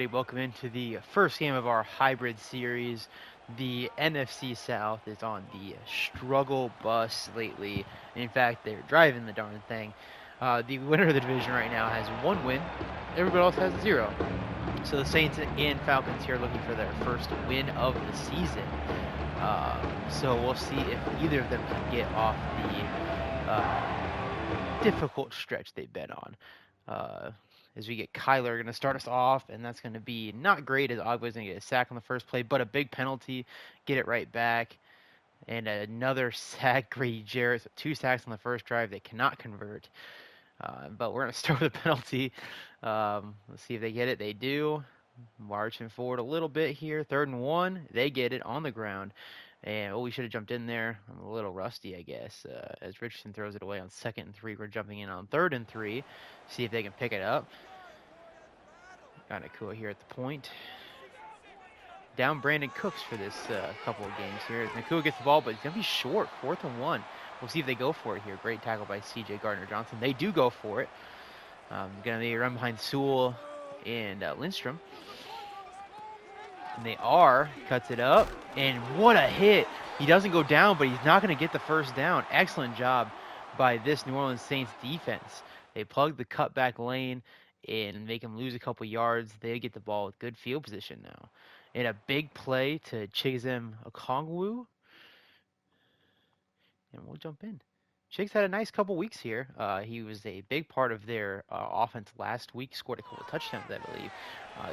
Welcome into the first game of our hybrid series. The NFC South is on the struggle bus lately. In fact, they're driving the darn thing. The winner of the division right now has one win. Everybody else has zero. So the Saints and Falcons here looking for their first win of the season. So we'll see if either of them can get off the difficult stretch they've been on. As we get Kyler going to start us off, and that's going to be not great as Ogba's going to get a sack on the first play, but a big penalty, get it right back, and another sack. Grady Jarrett, so 2 sacks on the first drive, they cannot convert. But we're going to start with a penalty. Let's see if they get it. They do. Marching forward a little bit here. 3rd and 1. They get it on the ground. And we should have jumped in there. I'm a little rusty, I guess. As Richardson throws it away on 2nd and 3, we're jumping in on 3rd and 3. See if they can pick it up. Got Nakua here at the point. Down Brandon Cooks for this couple of games here. Nakua gets the ball, but it's going to be short. 4th and 1. We'll see if they go for it here. Great tackle by C.J. Gardner-Johnson. They do go for it. Going to be a run behind Sewell and Lindstrom. And they are. Cuts it up. And what a hit. He doesn't go down, but he's not going to get the first down. Excellent job by this New Orleans Saints defense. They plug the cutback lane and make him lose a couple yards. They get the ball with good field position now. And a big play to Chigzem Okongwu. And we'll jump in. Chiggs had a nice couple weeks here. He was a big part of their offense last week. Scored a couple of touchdowns, I believe.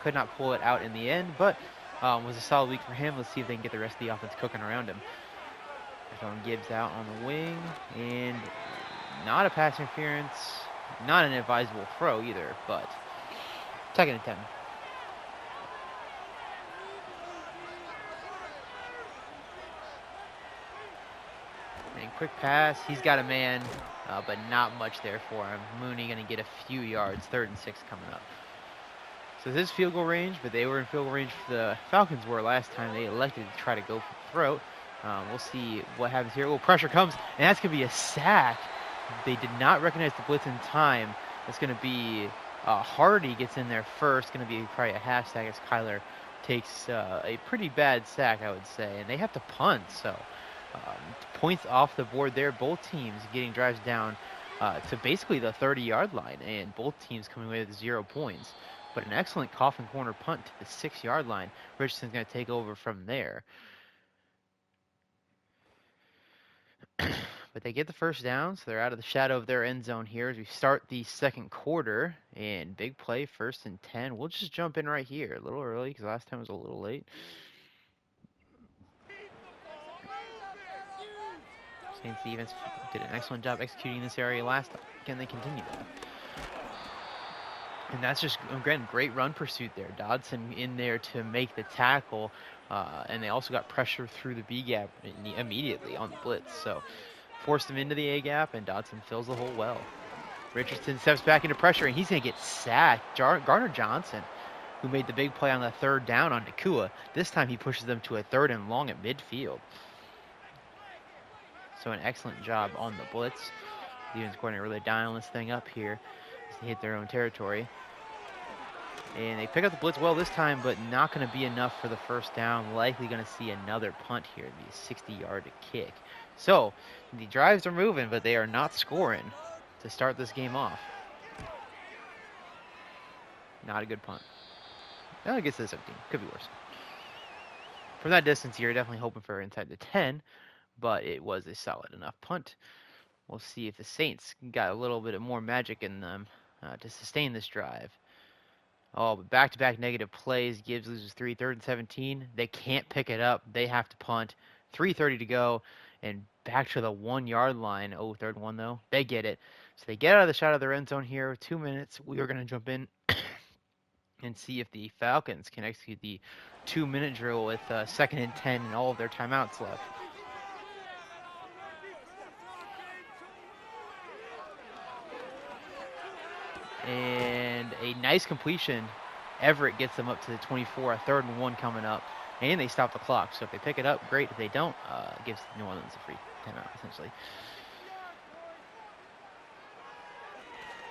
Could not pull it out in the end, but was a solid week for him. Let's see if they can get the rest of the offense cooking around him. Throwing Gibbs out on the wing, and not a pass interference. Not an advisable throw either, but 2nd and 10. And quick pass. He's got a man, but not much there for him. Mooney going to get a few yards. 3rd and 6 coming up. So this is field goal range, but they were in field goal range. The Falcons were last time. They elected to try to go for the throat. We'll see what happens here. Oh, pressure comes, and that's going to be a sack. They did not recognize the blitz in time. It's going to be Hardy gets in there first. Going to be probably a half sack as Kyler takes a pretty bad sack, I would say. And they have to punt, so points off the board there. Both teams getting drives down to basically the 30-yard line, and both teams coming away with 0 points. But an excellent coffin corner punt to the 6-yard line. Richardson's going to take over from there. But they get the first down, so they're out of the shadow of their end zone here as we start the 2nd quarter. And big play, 1st and 10. We'll just jump in right here. A little early because last time was a little late. Saints defense did an excellent job executing this area last time. Can they continue that? And that's just, again, great run pursuit there. Dodson in there to make the tackle. And they also got pressure through the B gap immediately on the blitz. So forced him into the A gap, and Dodson fills the hole well. Richardson steps back into pressure, and he's going to get sacked. Gardner-Johnson, who made the big play on the 3rd down on Nakua. This time he pushes them to a 3rd and long at midfield. So an excellent job on the blitz. The defense coordinator really dialing this thing up here as they hit their own territory. And they pick up the blitz well this time, but not going to be enough for the first down. Likely going to see another punt here. It'd be a 60-yard kick. So the drives are moving, but they are not scoring to start this game off. Not a good punt. Well, it gets to the 17. Could be worse. From that distance, you're definitely hoping for inside the 10, but it was a solid enough punt. We'll see if the Saints got a little bit more magic in them to sustain this drive. Oh, but back-to-back negative plays. Gibbs loses 3, 3rd and 17. They can't pick it up. They have to punt. 3:30 to go, and back to the 1-yard line. Oh, 3rd and 1, though. They get it. So they get out of the shot of their end zone here. 2 minutes. We are going to jump in and see if the Falcons can execute the 2-minute drill with 2nd and 10 and all of their timeouts left. And a nice completion. Everett gets them up to the 24, a 3rd and 1 coming up. And they stop the clock. So if they pick it up, great. If they don't, it gives New Orleans a free timeout, essentially.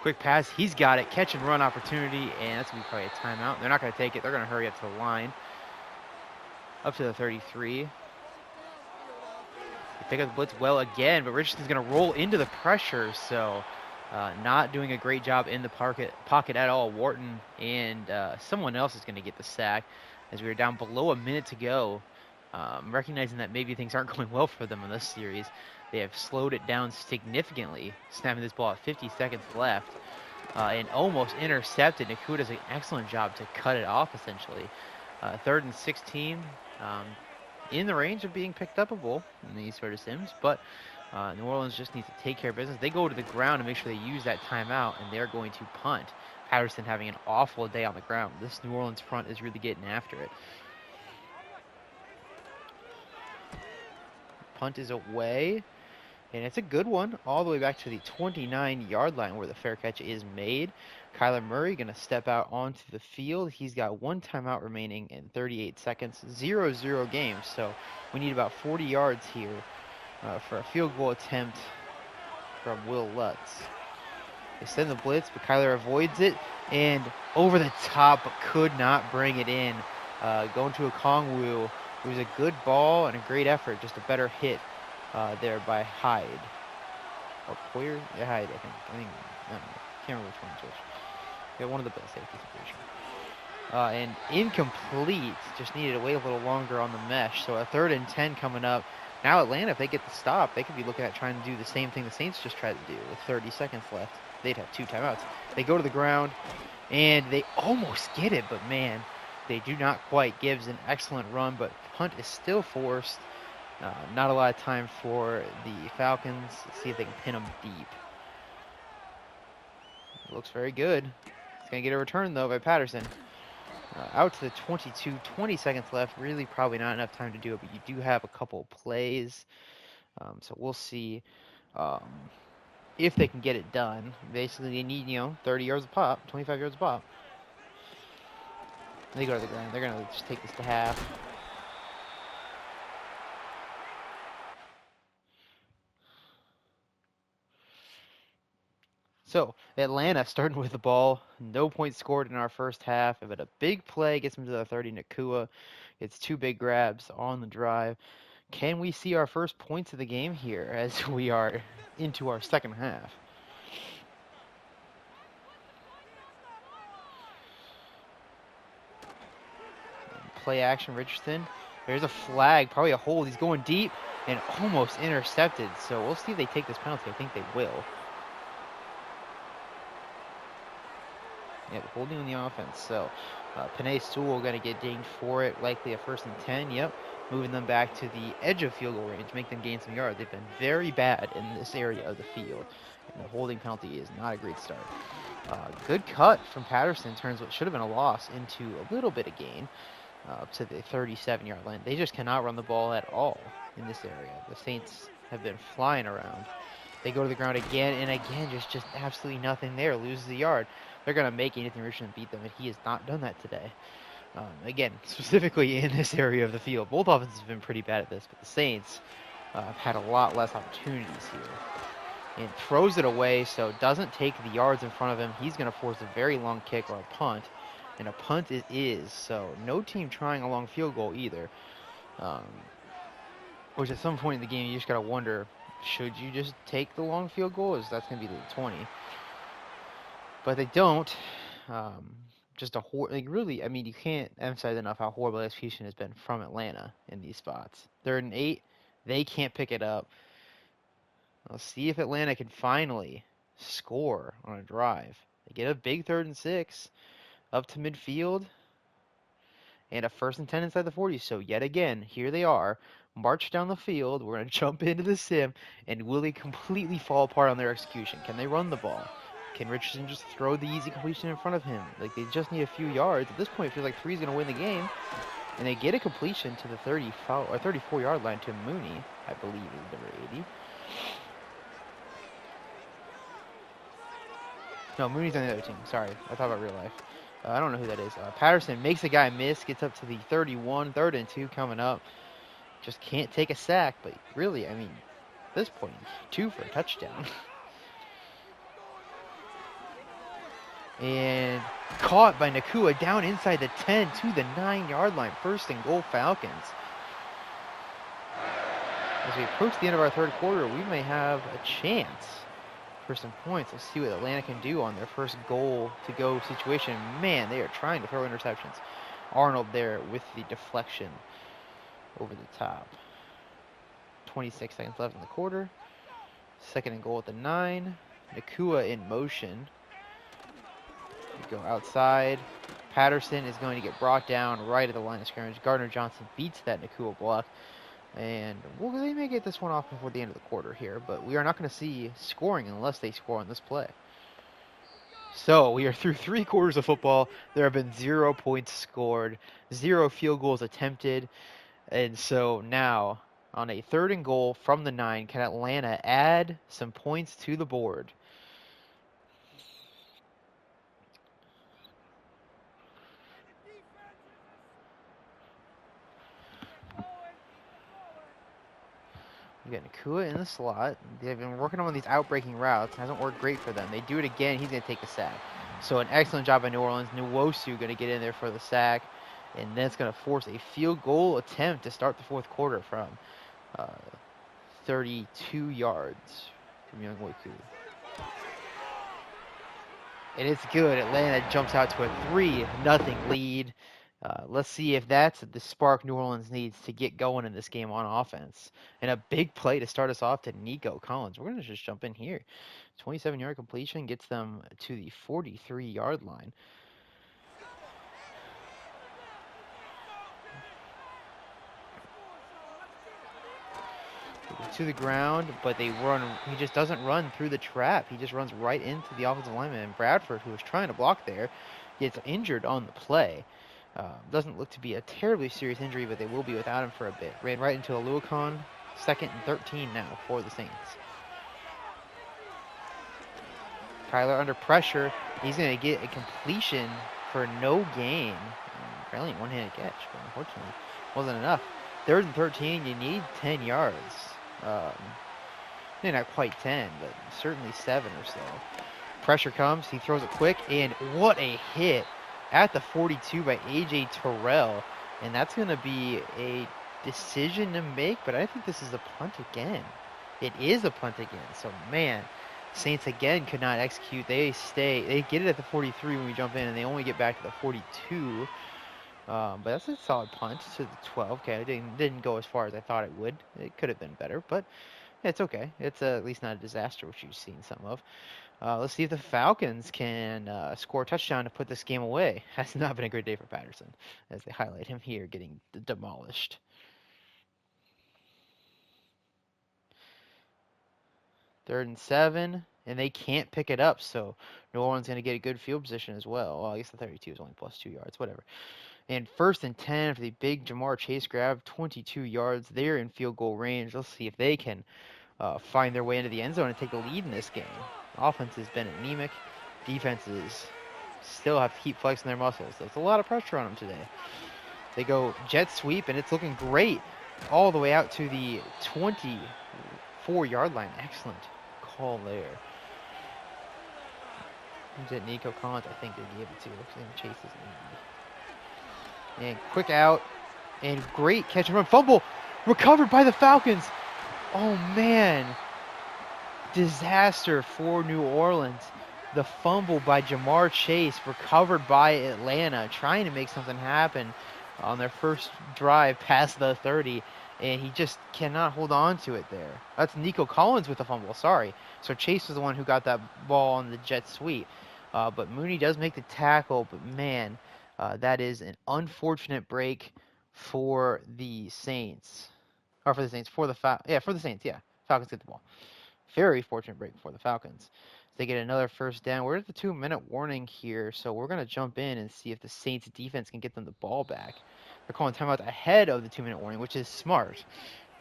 Quick pass. He's got it. Catch and run opportunity, and that's going to be probably a timeout. They're not going to take it. They're going to hurry up to the line. Up to the 33. They pick up the blitz well again, but Richardson's going to roll into the pressure, so not doing a great job in the pocket at all. Wharton and someone else is going to get the sack as we are down below a minute to go. Recognizing that maybe things aren't going well for them in this series, they have slowed it down significantly, snapping this ball at 50 seconds left, and almost intercepted. Nakua does an excellent job to cut it off, essentially. 3rd and 16, in the range of being picked upable in these sort of sims, but New Orleans just needs to take care of business. They go to the ground and make sure they use that timeout, and they're going to punt. Patterson having an awful day on the ground. This New Orleans front is really getting after it. Punt is away, and it's a good one all the way back to the 29-yard line where the fair catch is made. Kyler Murray going to step out onto the field. He's got 1 timeout remaining in 38 seconds. 0-0 game, so we need about 40 yards here for a field goal attempt from Will Lutz. They send the blitz, but Kyler avoids it, and over the top, but could not bring it in. Going to a Kongwu. It was a good ball and a great effort, just a better hit there by Hyde. Or Poyer? Yeah, Hyde, I think. I don't know. Can't remember which one's which. Yeah, one of the best safeties, I'm pretty sure. And incomplete. Just needed to wait a little longer on the mesh. So a 3rd and 10 coming up. Now Atlanta, if they get the stop, they could be looking at trying to do the same thing the Saints just tried to do with 30 seconds left. They'd have 2 timeouts. They go to the ground, and they almost get it, but man, they do not quite. Gibbs an excellent run, but punt is still forced. Not a lot of time for the Falcons. Let's see if they can pin them deep. It looks very good. It's going to get a return, though, by Patterson. Out to the 22, 20 seconds left. Really probably not enough time to do it, but you do have a couple plays. So we'll see if they can get it done. Basically, they need, 30 yards a pop, 25 yards a pop. They go to the ground. They're going to just take this to half. So, Atlanta starting with the ball. No points scored in our first half, but a big play gets them to the 30. Nakua gets 2 big grabs on the drive. Can we see our first points of the game here as we are into our second half? Play action, Richardson. There's a flag, probably a hold. He's going deep and almost intercepted. So we'll see if they take this penalty. I think they will. Yep, holding on the offense. So Panay Sewell going to get dinged for it. Likely a 1st and 10. Yep. Moving them back to the edge of field goal range, make them gain some yards. They've been very bad in this area of the field. And the holding penalty is not a great start. Good cut from Patterson. Turns what should have been a loss into a little bit of gain. Up to the 37-yard line. They just cannot run the ball at all in this area. The Saints have been flying around. They go to the ground again and again, just absolutely nothing there. Loses the yard. They're going to make Anthony Richardson beat them, and he has not done that today. Again, specifically in this area of the field. Both offenses have been pretty bad at this, but the Saints have had a lot less opportunities here. And throws it away, so doesn't take the yards in front of him. He's going to force a very long kick or a punt. And a punt it is, so no team trying a long field goal either. Which at some point in the game, you just got to wonder, should you just take the long field goal? Is that's going to be the 20? But they don't. Just a really, I mean, you can't emphasize enough how horrible execution has been from Atlanta in these spots. 3rd and 8, they can't pick it up. Let's see if Atlanta can finally score on a drive. They get a big 3rd and 6. Up to midfield, and a 1st and 10 inside the 40. So yet again, here they are, march down the field. We're going to jump into the sim, and will they completely fall apart on their execution? Can they run the ball? Can Richardson just throw the easy completion in front of him? Like, they just need a few yards. At this point, it feels like 3 is going to win the game, and they get a completion to the 34-yard line to Mooney, I believe is number 80. No, Mooney's on the other team. Sorry, I thought about real life. I don't know who that is. Patterson makes the guy miss, gets up to the 31, 3rd and 2 coming up. Just can't take a sack, but really, I mean, at this point, 2 for a touchdown. And caught by Nakua down inside the 10 to the 9-yard line. First and goal, Falcons. As we approach the end of our third quarter, we may have a chance for some points. Let's see what Atlanta can do on their first goal to go situation. Man, they are trying to throw interceptions. Arnold there with the deflection over the top. 26 seconds left in the quarter. Second and goal at the 9. Nakua in motion. We go outside. Patterson is going to get brought down right at the line of scrimmage. Gardner Johnson beats that Nakua block. And well, they may get this one off before the end of the quarter here, but we are not going to see scoring unless they score on this play. So we are through 3 quarters of football. There have been 0 points scored, 0 field goals attempted. And so now, on a third and goal from the 9, can Atlanta add some points to the board? We got Nakua in the slot. They've been working on these outbreaking routes. It hasn't worked great for them. They do it again. He's going to take a sack. So an excellent job by New Orleans. Nwosu going to get in there for the sack. And then it's going to force a field goal attempt to start the fourth quarter from 32 yards from Youngwoku. And it's good. Atlanta jumps out to a 3-0 lead. Let's see if that's the spark New Orleans needs to get going in this game on offense. And a big play to start us off to Nico Collins. We're going to just jump in here. 27-yard completion gets them to the 43-yard line. To the ground, but they run. He just doesn't run through the trap. He just runs right into the offensive lineman. And Bradford, who was trying to block there, gets injured on the play. Doesn't look to be a terribly serious injury, but they will be without him for a bit. Ran right into a Luacon. 2nd and 13 now for the Saints. Kyler under pressure. He's going to get a completion for no gain. Apparently one-handed catch, but unfortunately wasn't enough. 3rd and 13, you need 10 yards. Maybe not quite 10, but certainly 7 or so. Pressure comes. He throws it quick, and what a hit at the 42 by A.J. Terrell. And that's going to be a decision to make, but I think this is a punt again. It is a punt again. So, man, Saints again could not execute. They get it at the 43 when we jump in, and they only get back to the 42. But that's a solid punt to the 12. Okay, it didn't go as far as I thought it would. It could have been better, but it's okay. It's at least not a disaster, which you've seen some of. Let's see if the Falcons can score a touchdown to put this game away. Has not been a great day for Patterson, as they highlight him here getting demolished. Third and 7, and they can't pick it up, so New Orleans going to get a good field position as well. Well, I guess the 32 is only plus 2 yards, whatever. And 1st and 10 for the big Jamar Chase grab, 22 yards. They're in field goal range. Let's see if they can find their way into the end zone and take the lead in this game. Offense has been anemic. Defenses still have to keep flexing their muscles. There's a lot of pressure on them today. They go jet sweep, and it's looking great all the way out to the 24-yard line. Excellent call there. Is it Nico Collins? I think they gave it to. Chase is and quick out, and great catch and run. Fumble recovered by the Falcons. Oh, man. Disaster for New Orleans. The fumble by Jamar Chase recovered by Atlanta, trying to make something happen on their first drive past the 30, and he just cannot hold on to it there. That's Nico Collins with the fumble, sorry. So Chase was the one who got that ball on the jet sweep. But Mooney does make the tackle, but man, that is an unfortunate break for the Saints. Or for the Saints, for the Saints, yeah. Falcons get the ball. Very fortunate break for the Falcons. They get another first down. We're at the 2-minute warning here, so we're going to jump in and see if the Saints defense can get them the ball back. They're calling timeout ahead of the 2-minute warning, which is smart.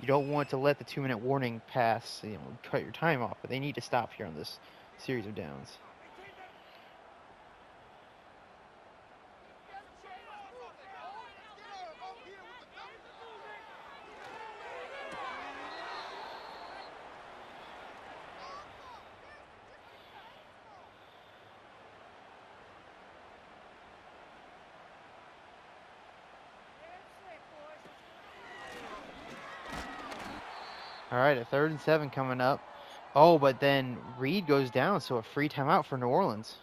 You don't want to let the 2-minute warning pass, cut your time off, but they need to stop here on this series of downs. All right, a 3rd and 7 coming up. Oh, but then Reed goes down, so a free timeout for New Orleans.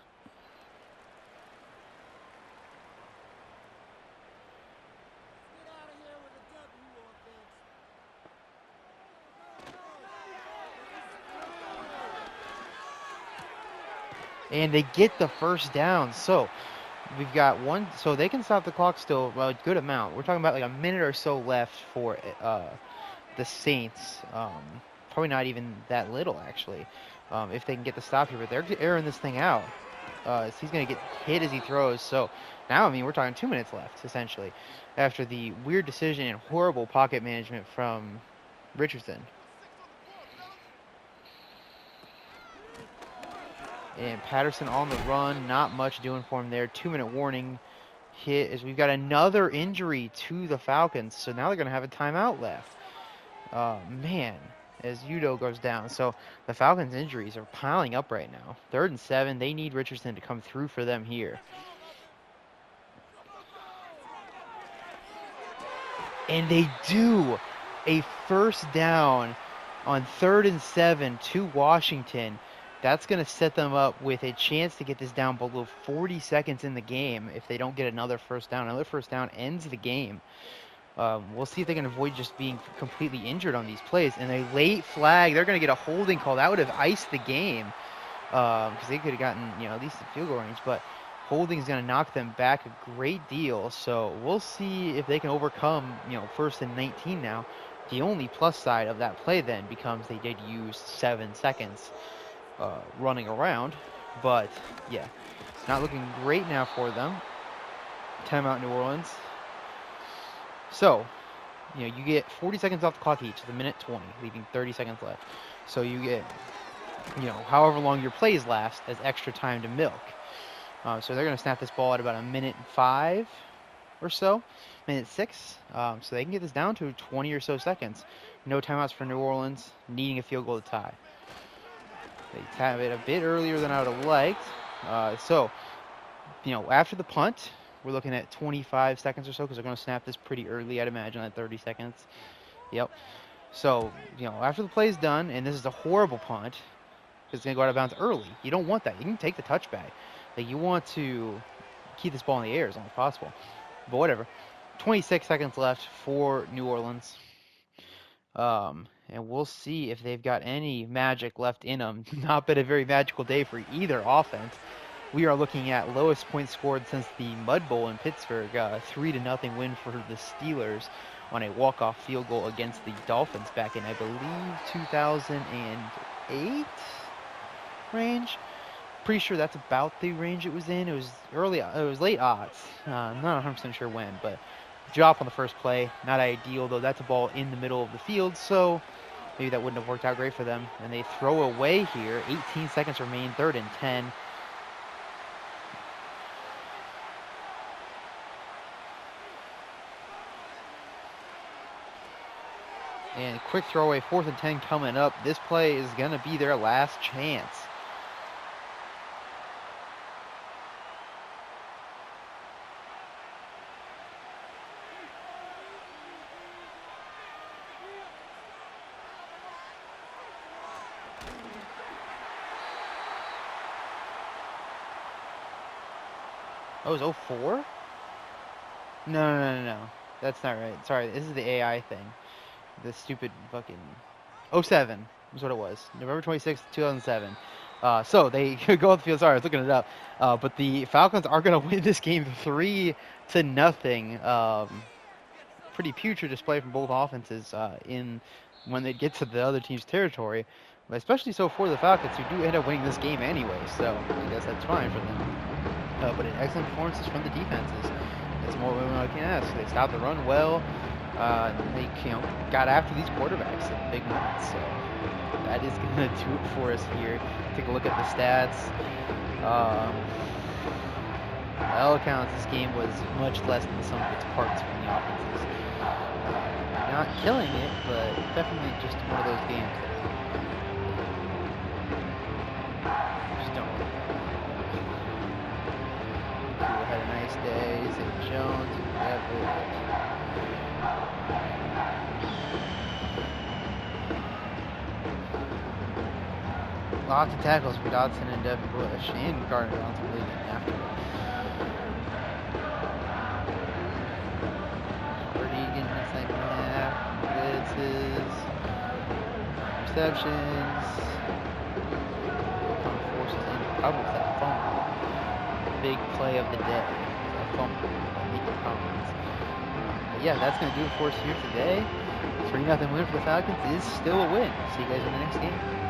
And they get the first down. So we've got one, so they can stop the clock still, well, a good amount. We're talking about like a minute or so left for the Saints. Probably not even that little, actually, if they can get the stop here. But they're airing this thing out. So he's going to get hit as he throws. So now, I mean, we're talking 2 minutes left, essentially, after the weird decision and horrible pocket management from Richardson. And Patterson on the run, not much doing for him there. 2-minute warning hit as we've got another injury to the Falcons. So now they're going to have a timeout left. Man, as Udo goes down. So the Falcons' injuries are piling up right now. 3rd and 7. They need Richardson to come through for them here. And they do. A first down on 3rd and 7 to Washington. That's going to set them up with a chance to get this down below 40 seconds in the game if they don't get another first down. Another first down ends the game. We'll see if they can avoid just being completely injured on these plays. And a late flag, they're going to get a holding call. That would have iced the game because they could have gotten, at least the field goal range. But holding is going to knock them back a great deal. So we'll see if they can overcome, 1st and 19 now. The only plus side of that play then becomes they did use 7 seconds running around. But, yeah, not looking great now for them. Timeout New Orleans. So, you get 40 seconds off the clock each, the minute 20, leaving 30 seconds left. So you get, however long your plays last as extra time to milk. So they're going to snap this ball at about a minute 5 or so, minute 6. So they can get this down to 20 or so seconds. No timeouts for New Orleans, needing a field goal to tie. They tap it a bit earlier than I would have liked. So, after the punt, we're looking at 25 seconds or so because they're going to snap this pretty early, I'd imagine, at 30 seconds. Yep. So, after the play is done, and this is a horrible punt, because it's going to go out of bounds early. You don't want that. You can take the touchback. Like, you want to keep this ball in the air as long as possible. But whatever. 26 seconds left for New Orleans. And we'll see if they've got any magic left in them. Not been a very magical day for either offense. We are looking at lowest points scored since the Mud Bowl in Pittsburgh, 3-0 win for the Steelers on a walk-off field goal against the Dolphins back in, I believe, 2008 range. Pretty sure that's about the range it was in. It was late odds. I'm not 100% sure when, but drop on the first play, not ideal though. That's a ball in the middle of the field, so maybe that wouldn't have worked out great for them. And they throw away here. 18 seconds remain, 3rd and 10. And quick throwaway, 4th and 10 coming up. This play is going to be their last chance. Oh, it was 04? No. That's not right. Sorry, this is the AI thing. The stupid fucking 07 is what it was. November 26th, 2007. So they go off the field. Sorry, I was looking it up. But the Falcons are going to win this game 3-0. Pretty putrid display from both offenses when they get to the other team's territory. But especially so for the Falcons, who do end up winning this game anyway. So I guess that's fine for them. But an excellent performances from the defenses. That's more than I can ask. They stopped the run well. They got after these quarterbacks at big moments. So that is going to do it for us here. Take a look at the stats. By all accounts, this game was much less than the sum of its parts from the offenses. Not killing it, but definitely just one of those games that just don't want to. Had a nice day. St. Jones and Everett. Lots of tackles for Dodson and Devin Bush, and Gardner Johnson leading after it. Already getting the second half. Blitzes. Receptions. Kind of forces in trouble with that fumble. Big play of the day. That fumble by Nico Collins. But yeah, that's going to do it for us here today. 3-0 win for the Falcons is still a win. See you guys in the next game.